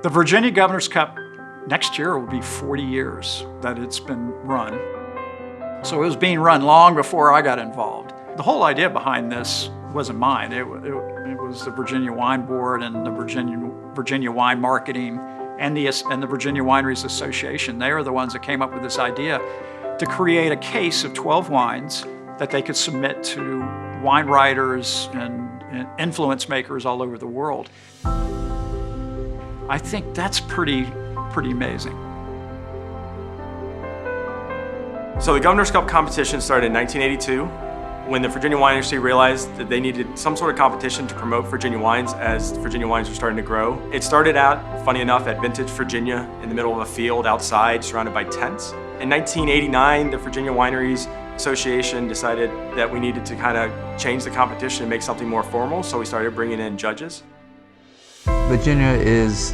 The Virginia Governor's Cup next year will be 40 years that it's been run. So it was being run long before I got involved. The whole idea behind this wasn't mine. It was the Virginia Wine Board and the Virginia Wine Marketing and the Virginia Wineries Association. They are the ones that came up with this idea to create a case of 12 wines that they could submit to wine writers and influence makers all over the world. I think that's pretty amazing. So the Governor's Cup competition started in 1982 when the Virginia wine industry realized that they needed some sort of competition to promote Virginia wines as Virginia wines were starting to grow. It started out, funny enough, at Vintage Virginia in the middle of a field outside surrounded by tents. In 1989, the Virginia Wineries Association decided that we needed to kind of change the competition and make something more formal, so we started bringing in judges. Virginia is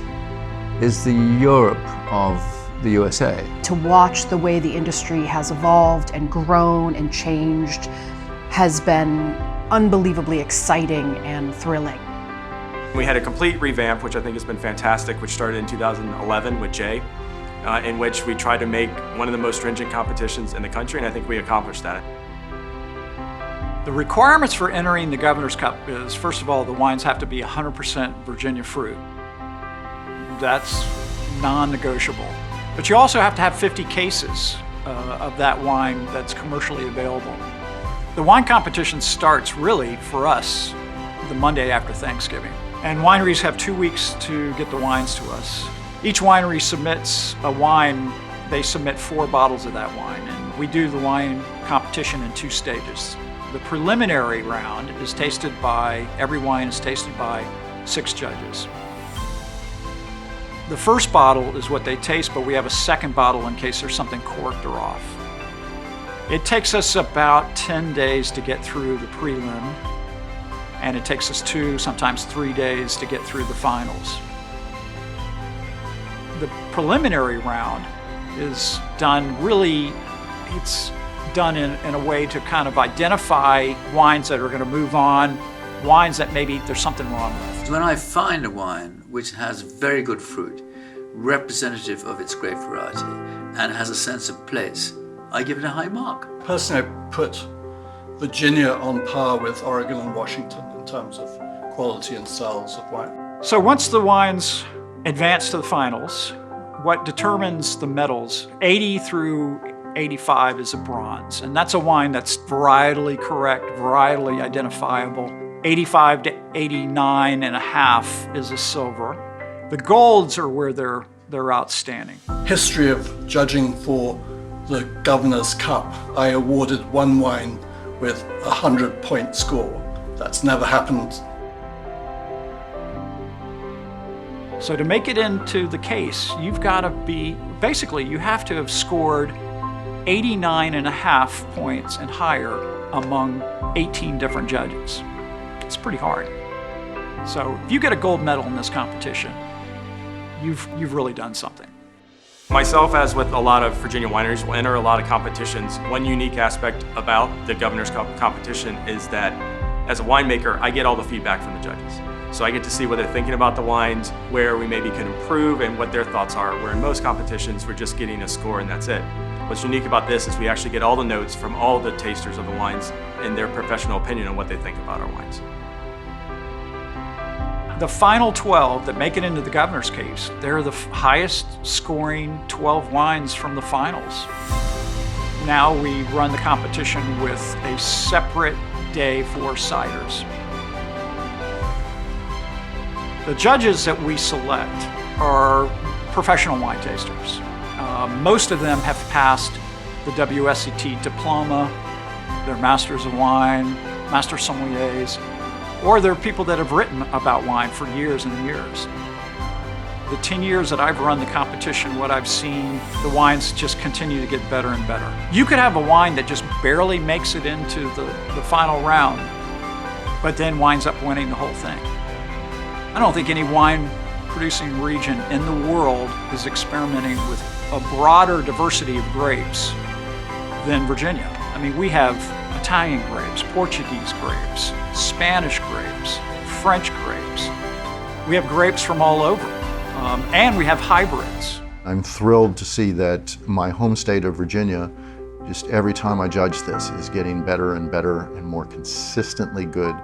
the Europe of the USA. To watch the way the industry has evolved and grown and changed has been unbelievably exciting and thrilling. We had a complete revamp, which I think has been fantastic, which started in 2011 with Jay, in which we tried to make one of the most stringent competitions in the country, and I think we accomplished that. The requirements for entering the Governor's Cup is, first of all, the wines have to be 100% Virginia fruit. That's non-negotiable. But you also have to have 50 cases of that wine that's commercially available. The wine competition starts, really, for us, the Monday after Thanksgiving. And wineries have 2 weeks to get the wines to us. Each winery submits a wine. They submit 4 bottles of that wine, and we do the wine competition in 2 stages. The preliminary round is tasted by, every wine is tasted by 6 judges. The first bottle is what they taste, but we have a second bottle in case there's something corked or off. It takes us about 10 days to get through the prelim, and it takes us 2, sometimes 3 days to get through the finals. The preliminary round is done it's done in a way to kind of identify wines that are going to move on, wines that maybe there's something wrong with. When I find a wine which has very good fruit, representative of its grape variety, and has a sense of place, I give it a high mark. Personally, I put Virginia on par with Oregon and Washington in terms of quality and styles of wine. So once the wines advance to the finals, what determines the medals, 80 through 85 is a bronze, and that's a wine that's varietally correct, varietally identifiable. 85 to 89 and a half is a silver. The golds are where they're outstanding. History of judging for the Governor's Cup, I awarded one wine with a 100-point score. That's never happened. So to make it into the case, you've got to be, basically you have to have scored 89 and a half points and higher among 18 different judges. It's pretty hard. So if you get a gold medal in this competition, you've really done something. Myself, as with a lot of Virginia wineries, will enter a lot of competitions. One unique aspect about the Governor's Cup competition is that as a winemaker, I get all the feedback from the judges. So I get to see what they're thinking about the wines, where we maybe can improve, and what their thoughts are, where in most competitions, we're just getting a score and that's it. What's unique about this is we actually get all the notes from all the tasters of the wines and their professional opinion on what they think about our wines. The final 12 that make it into the Governor's case, they're the highest scoring 12 wines from the finals. Now we run the competition with a separate day for ciders. The judges that we select are professional wine tasters. Most of them have passed the WSET diploma, they're masters of wine, master sommeliers, or they're people that have written about wine for years and years. The 10 years that I've run the competition, what I've seen, the wines just continue to get better and better. You could have a wine that just barely makes it into the final round, but then winds up winning the whole thing. I don't think any wine producing region in the world is experimenting with a broader diversity of grapes than Virginia. I mean, we have Italian grapes, Portuguese grapes, Spanish grapes, French grapes. We have grapes from all over. And we have hybrids. I'm thrilled to see that my home state of Virginia, just every time I judge this, is getting better and better and more consistently good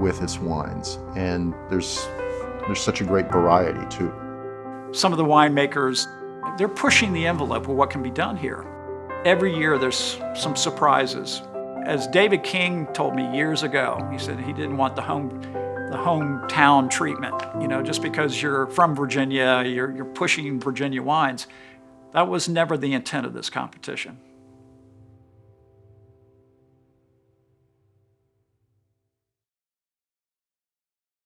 with its wines. And there's such a great variety too. Some of the winemakers, they're pushing the envelope of what can be done here. Every year there's some surprises. As David King told me years ago, he said he didn't want the hometown treatment. You know, just because you're from Virginia, you're pushing Virginia wines. That was never the intent of this competition.